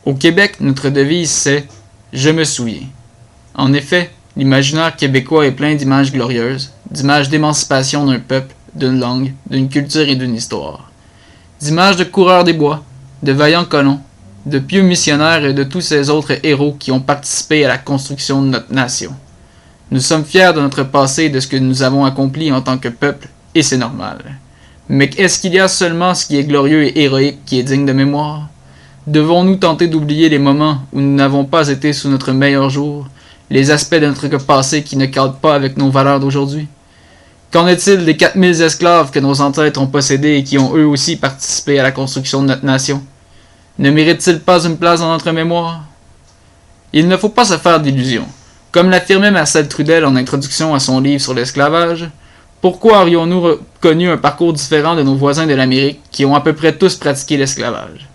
Au Québec, notre devise c'est « Je me souviens ». En effet, l'imaginaire québécois est plein d'images glorieuses, d'images d'émancipation d'un peuple, d'une langue, d'une culture et d'une histoire. D'images de coureurs des bois, de vaillants colons, de pieux missionnaires et de tous ces autres héros qui ont participé à la construction de notre nation. Nous sommes fiers de notre passé et de ce que nous avons accompli en tant que peuple, et c'est normal. Mais est-ce qu'il y a seulement ce qui est glorieux et héroïque qui est digne de mémoire? Devons-nous tenter d'oublier les moments où nous n'avons pas été sous notre meilleur jour, les aspects de notre passé qui ne cadrent pas avec nos valeurs d'aujourd'hui? Qu'en est-il des 4000 esclaves que nos ancêtres ont possédés et qui ont eux aussi participé à la construction de notre nation? Ne méritent-ils pas une place dans notre mémoire? Il ne faut pas se faire d'illusions. Comme l'affirmait Marcel Trudel en introduction à son livre sur l'esclavage, pourquoi aurions-nous connu un parcours différent de nos voisins de l'Amérique qui ont à peu près tous pratiqué l'esclavage?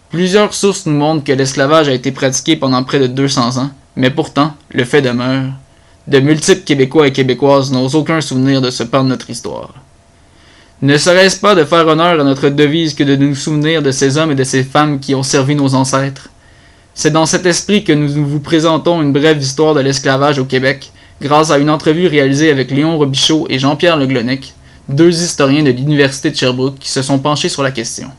Plusieurs sources nous montrent que l'esclavage a été pratiqué pendant près de 200 ans, mais pourtant, le fait demeure, de multiples Québécois et Québécoises n'ont aucun souvenir de ce pan de notre histoire. Ne serait-ce pas de faire honneur à notre devise que de nous souvenir de ces hommes et de ces femmes qui ont servi nos ancêtres? C'est dans cet esprit que nous vous présentons une brève histoire de l'esclavage au Québec, grâce à une entrevue réalisée avec Léon Robichaud et Jean-Pierre Leglonec, deux historiens de l'Université de Sherbrooke qui se sont penchés sur la question.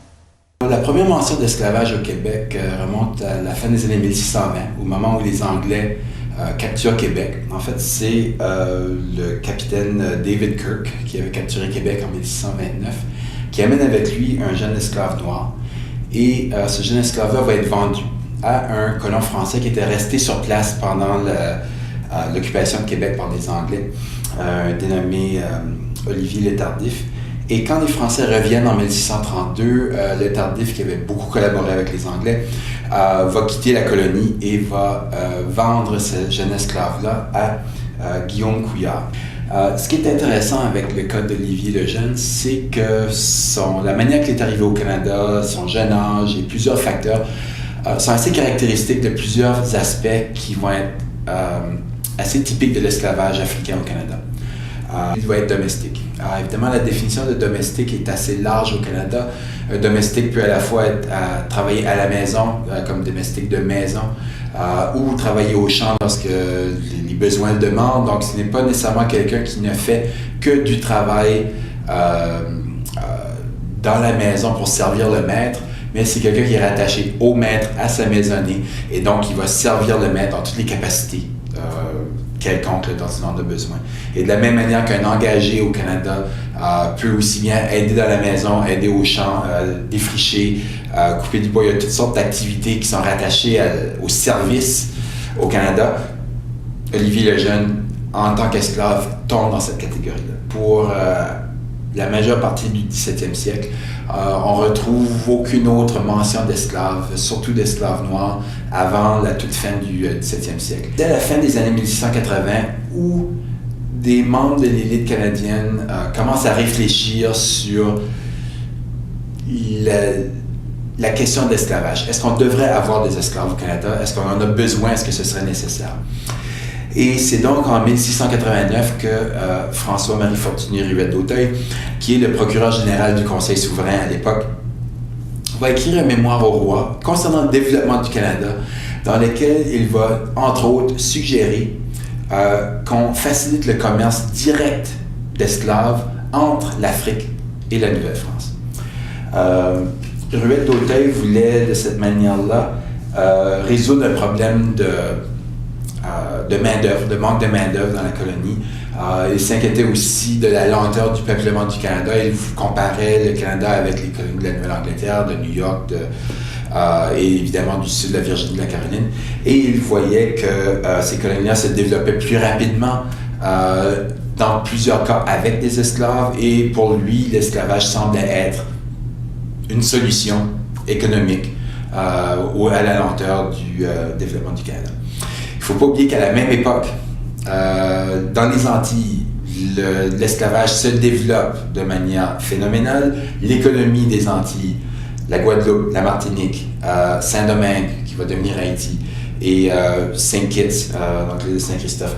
La première mention d'esclavage au Québec remonte à la fin des années 1620, au moment où les Anglais capturent Québec. En fait, c'est le capitaine David Kirk qui avait capturé Québec en 1629, qui amène avec lui un jeune esclave noir. Et ce jeune esclave-là va être vendu à un colon français qui était resté sur place pendant l'occupation de Québec par les Anglais, dénommé Olivier Le Tardif. Et quand les Français reviennent en 1632, Le Tardif, qui avait beaucoup collaboré avec les Anglais, va quitter la colonie et va vendre ce jeune esclave-là à Guillaume Couillard. Ce qui est intéressant avec le cas d'Olivier Lejeune, c'est que la manière qu'il est arrivé au Canada, son jeune âge et plusieurs facteurs sont assez caractéristiques de plusieurs aspects qui vont être assez typiques de l'esclavage africain au Canada. Il doit être domestique. Évidemment, la définition de domestique est assez large au Canada. Un domestique peut à la fois travailler à la maison, comme domestique de maison, ou travailler au champ lorsque les besoins le demandent. Donc, ce n'est pas nécessairement quelqu'un qui ne fait que du travail dans la maison pour servir le maître, mais c'est quelqu'un qui est rattaché au maître, à sa maisonnée, et donc il va servir le maître dans toutes les capacités quelconques dont il en a besoin. Et de la même manière qu'un engagé au Canada peut aussi bien aider dans la maison, aider au champ, défricher, couper du bois. Il y a toutes sortes d'activités qui sont rattachées au service au Canada. Olivier Lejeune, en tant qu'esclave, tombe dans cette catégorie-là. Pour la majeure partie du 17e siècle, on ne retrouve aucune autre mention d'esclaves, surtout d'esclaves noirs, avant la toute fin du 17e siècle. Dès la fin des années 1680, où des membres de l'élite canadienne commencent à réfléchir sur la question de l'esclavage. Est-ce qu'on devrait avoir des esclaves au Canada? Est-ce qu'on en a besoin? Est-ce que ce serait nécessaire? Et c'est donc en 1689 que François-Marie Fortuné Ruette-d'Auteuil, qui est le procureur général du Conseil souverain à l'époque, va écrire un mémoire au roi concernant le développement du Canada, dans lequel il va, entre autres, suggérer qu'on facilite le commerce direct d'esclaves entre l'Afrique et la Nouvelle-France. Ruette-d'Auteuil voulait, de cette manière-là, résoudre un problème de main-d'œuvre, de manque de main-d'œuvre dans la colonie. Il s'inquiétait aussi de la lenteur du peuplement du Canada. Il comparait le Canada avec les colonies de la Nouvelle-Angleterre, de New York, et évidemment du sud de la Virginie, de la Caroline. Et il voyait que ces colonies-là se développaient plus rapidement, dans plusieurs cas avec des esclaves, et pour lui, l'esclavage semblait être une solution économique à la lenteur du développement du Canada. Il ne faut pas oublier qu'à la même époque, dans les Antilles, l'esclavage se développe de manière phénoménale. L'économie des Antilles, la Guadeloupe, la Martinique, Saint-Domingue, qui va devenir Haïti, et Saint-Kitts, donc l'île de Saint-Christophe,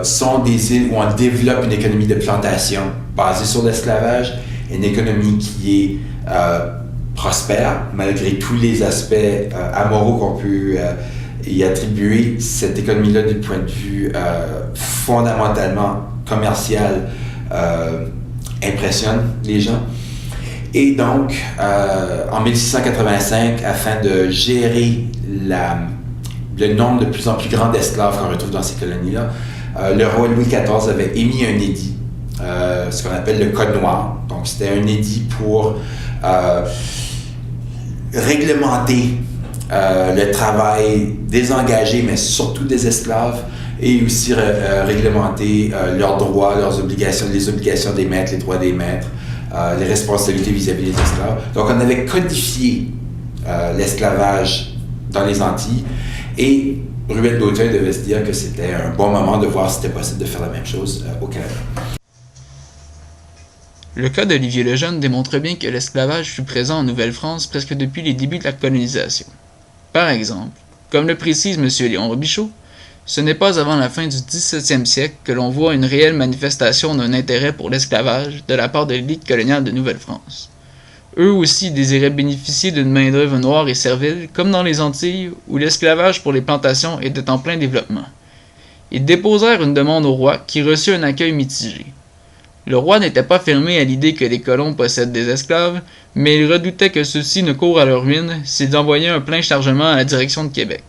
sont des îles où on développe une économie de plantation basée sur l'esclavage, une économie qui est prospère, malgré tous les aspects amoraux qu'on peut y attribuer. Cette économie-là, du point de vue fondamentalement commercial, impressionne les gens. Et donc, en 1685, afin de gérer le nombre de plus en plus grand d'esclaves qu'on retrouve dans ces colonies-là, le roi Louis XIV avait émis un édit, ce qu'on appelle le Code noir. Donc, c'était un édit pour réglementer le travail des engagés, mais surtout des esclaves, et aussi réglementer leurs droits, leurs obligations, les obligations des maîtres, les droits des maîtres, les responsabilités vis-à-vis des esclaves. Donc, on avait codifié l'esclavage dans les Antilles, et Ruel d'Auteuil devait se dire que c'était un bon moment de voir si c'était possible de faire la même chose au Canada. Le cas d'Olivier Lejeune démontre bien que l'esclavage fut présent en Nouvelle-France presque depuis les débuts de la colonisation. Par exemple, comme le précise M. Léon Robichaud, ce n'est pas avant la fin du XVIIe siècle que l'on voit une réelle manifestation d'un intérêt pour l'esclavage de la part de l'élite coloniale de Nouvelle-France. Eux aussi désiraient bénéficier d'une main-d'œuvre noire et servile, comme dans les Antilles, où l'esclavage pour les plantations était en plein développement. Ils déposèrent une demande au roi, qui reçut un accueil mitigé. Le roi n'était pas fermé à l'idée que les colons possèdent des esclaves, mais il redoutait que ceux-ci ne courent à leur ruine s'ils envoyaient un plein chargement à la direction de Québec.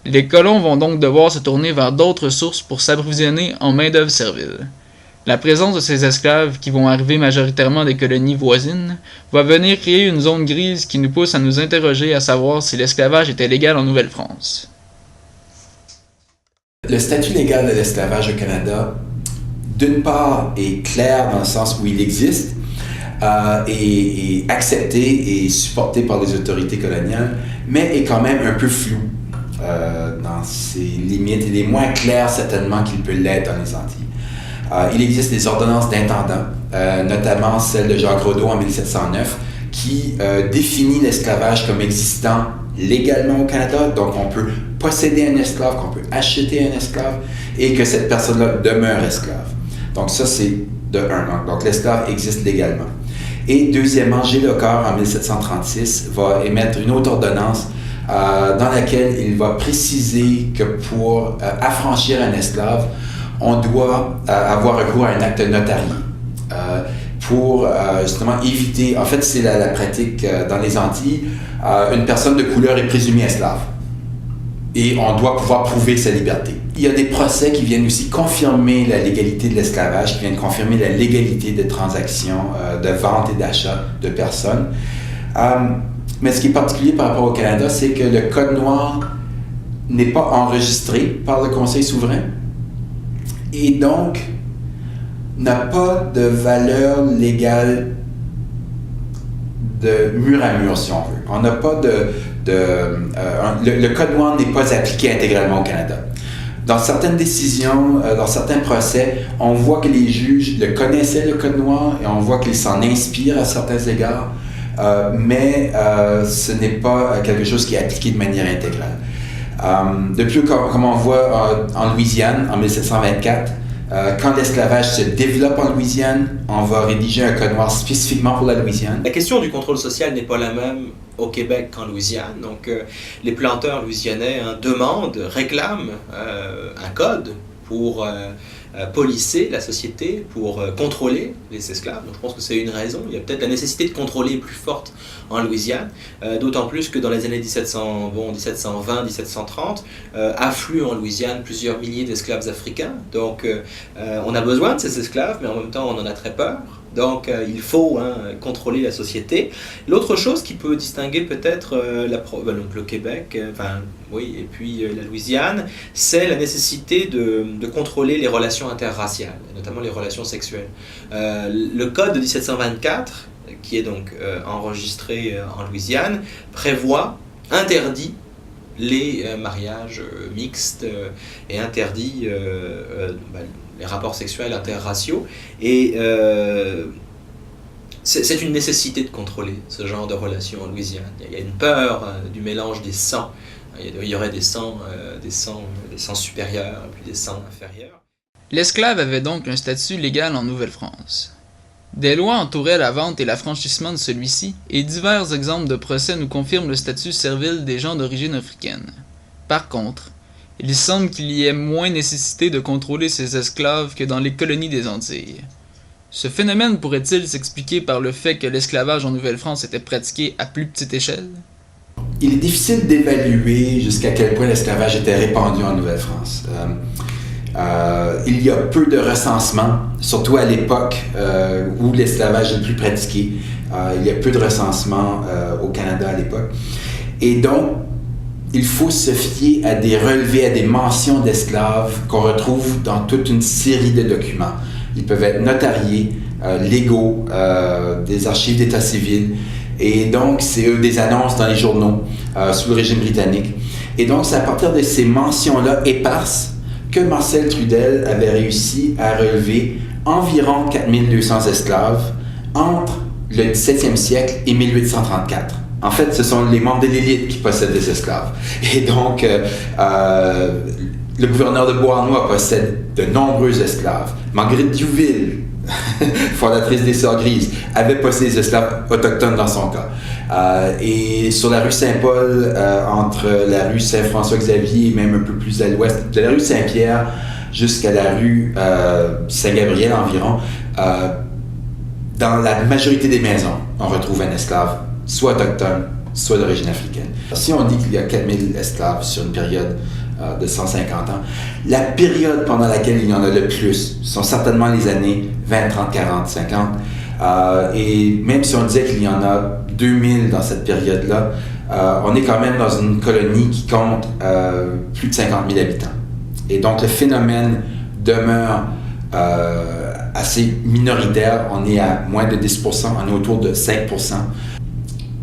Les colons vont donc devoir se tourner vers d'autres sources pour s'approvisionner en main-d'œuvre servile. La présence de ces esclaves, qui vont arriver majoritairement des colonies voisines, va venir créer une zone grise qui nous pousse à nous interroger à savoir si l'esclavage était légal en Nouvelle-France. Le statut légal de l'esclavage au Canada, d'une part, est clair dans le sens où il existe, est accepté et supporté par les autorités coloniales, mais est quand même un peu flou dans ses limites. Il est moins clair certainement qu'il peut l'être dans les Antilles. Il existe des ordonnances d'intendant, notamment celle de Jacques Rodot en 1709, qui définit l'esclavage comme existant légalement au Canada. Donc, on peut posséder un esclave, qu'on peut acheter un esclave, et que cette personne-là demeure esclave. Donc, ça, c'est de un. Donc, l'esclave existe légalement. Et deuxièmement, Gilles Lecor, en 1736, va émettre une autre ordonnance dans laquelle il va préciser que pour affranchir un esclave, on doit avoir recours à un acte notarié pour justement éviter, en fait c'est la pratique dans les Antilles, une personne de couleur est présumée esclave et on doit pouvoir prouver sa liberté. Il y a des procès qui viennent aussi confirmer la légalité de l'esclavage, qui viennent confirmer la légalité des transactions de vente et d'achat de personnes. Mais ce qui est particulier par rapport au Canada, c'est que le Code noir n'est pas enregistré par le Conseil souverain et donc n'a pas de valeur légale de mur à mur, si on veut. On n'a pas le Code noir n'est pas appliqué intégralement au Canada. Dans certaines décisions, dans certains procès, on voit que les juges le connaissaient, le Code noir, et on voit qu'ils s'en inspirent à certains égards, mais ce n'est pas quelque chose qui est appliqué de manière intégrale. Depuis, comme on voit en Louisiane, en 1724, quand l'esclavage se développe en Louisiane, on va rédiger un code noir spécifiquement pour la Louisiane. La question du contrôle social n'est pas la même au Québec qu'en Louisiane. Donc, les planteurs louisianais demandent, réclament un code pour policer la société, pour contrôler les esclaves. Donc, je pense que c'est une raison. Il y a peut-être la nécessité de contrôler plus forte en Louisiane, d'autant plus que dans les années 1720-1730, affluent en Louisiane plusieurs milliers d'esclaves africains. Donc, on a besoin de ces esclaves, mais en même temps, on en a très peur. Donc, il faut contrôler la société. L'autre chose qui peut distinguer peut-être donc le Québec, et puis la Louisiane, c'est la nécessité de contrôler les relations interraciales, notamment les relations sexuelles. Le Code de 1724, qui est donc enregistré en Louisiane, interdit les mariages mixtes et interdit les rapports sexuels interraciaux. Et c'est une nécessité de contrôler ce genre de relations en Louisiane. Il y a une peur du mélange des sangs. Il y aurait des sangs supérieurs, puis des sangs inférieurs. L'esclave avait donc un statut légal en Nouvelle-France. Des lois entouraient la vente et l'affranchissement de celui-ci, et divers exemples de procès nous confirment le statut servile des gens d'origine africaine. Par contre, il semble qu'il y ait moins nécessité de contrôler ces esclaves que dans les colonies des Antilles. Ce phénomène pourrait-il s'expliquer par le fait que l'esclavage en Nouvelle-France était pratiqué à plus petite échelle? Il est difficile d'évaluer jusqu'à quel point l'esclavage était répandu en Nouvelle-France. Il y a peu de recensements, surtout à l'époque où l'esclavage est le plus pratiqué. Il y a peu de recensements au Canada à l'époque. Et donc, il faut se fier à des relevés, à des mentions d'esclaves qu'on retrouve dans toute une série de documents. Ils peuvent être notariés, légaux, des archives d'état civil. Et donc, c'est des annonces dans les journaux sous le régime britannique. Et donc, c'est à partir de ces mentions-là éparses que Marcel Trudel avait réussi à relever environ 4200 esclaves entre le 17e siècle et 1834. En fait, ce sont les membres de l'élite qui possèdent des esclaves. Et donc, le gouverneur de Beauharnois possède de nombreux esclaves. Marguerite Diouville, fondatrice des Sœurs Grises, avait possédé des esclaves autochtones dans son cas. Et sur la rue Saint-Paul, entre la rue Saint-François-Xavier et même un peu plus à l'ouest, de la rue Saint-Pierre jusqu'à la rue Saint-Gabriel environ, dans la majorité des maisons, on retrouve un esclave, soit autochtone, soit d'origine africaine. Si on dit qu'il y a 4000 esclaves sur une période de 150 ans, la période pendant laquelle il y en a le plus sont certainement les années 20, 30, 40, 50. Et même si on disait qu'il y en a 2000 dans cette période-là, on est quand même dans une colonie qui compte plus de 50 000 habitants. Et donc le phénomène demeure assez minoritaire. On est à moins de 10%, on est autour de 5%.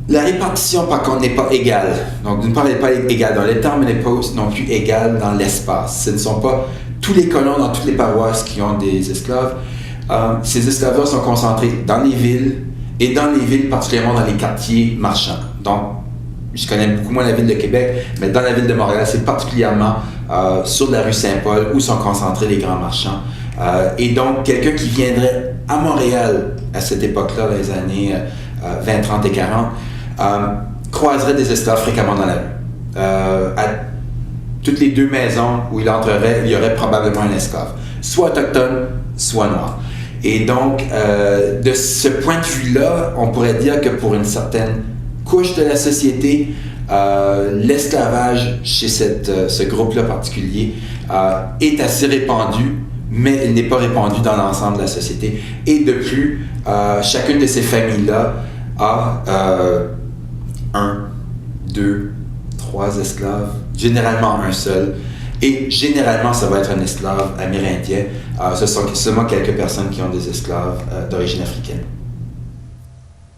La répartition, par contre, n'est pas égale. Donc, d'une part, elle n'est pas égale dans les temps, mais elle n'est pas non plus égale dans l'espace. Ce ne sont pas tous les colons dans toutes les paroisses qui ont des esclaves. Ces esclaves-là sont concentrés dans les villes, et dans les villes, particulièrement dans les quartiers marchands. Donc, je connais beaucoup moins la ville de Québec, mais dans la ville de Montréal, c'est particulièrement sur la rue Saint-Paul où sont concentrés les grands marchands. Et donc, quelqu'un qui viendrait à Montréal à cette époque-là, dans les années 20, 30 et 40, croiserait des esclaves fréquemment dans la rue. À toutes les deux maisons où il entrerait, il y aurait probablement un esclave, soit autochtone, soit noir. Et donc, de ce point de vue-là, on pourrait dire que pour une certaine couche de la société, l'esclavage chez ce groupe-là particulier est assez répandu, mais il n'est pas répandu dans l'ensemble de la société. Et de plus, chacune de ces familles-là a 1, 2, 3 esclaves, généralement un seul, et généralement ça va être un esclave amérindien. Ce sont seulement quelques personnes qui ont des esclaves d'origine africaine.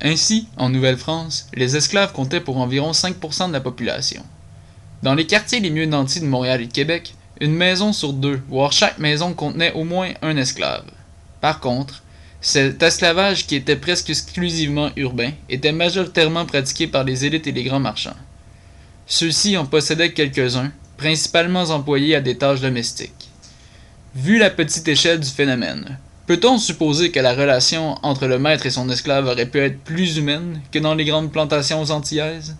Ainsi, en Nouvelle-France, les esclaves comptaient pour environ 5% de la population. Dans les quartiers les mieux nantis de Montréal et de Québec, une maison sur deux, voire chaque maison contenait au moins un esclave. Par contre, cet esclavage qui était presque exclusivement urbain était majoritairement pratiqué par les élites et les grands marchands. Ceux-ci en possédaient quelques-uns, principalement employés à des tâches domestiques. Vu la petite échelle du phénomène, peut-on supposer que la relation entre le maître et son esclave aurait pu être plus humaine que dans les grandes plantations antillaises?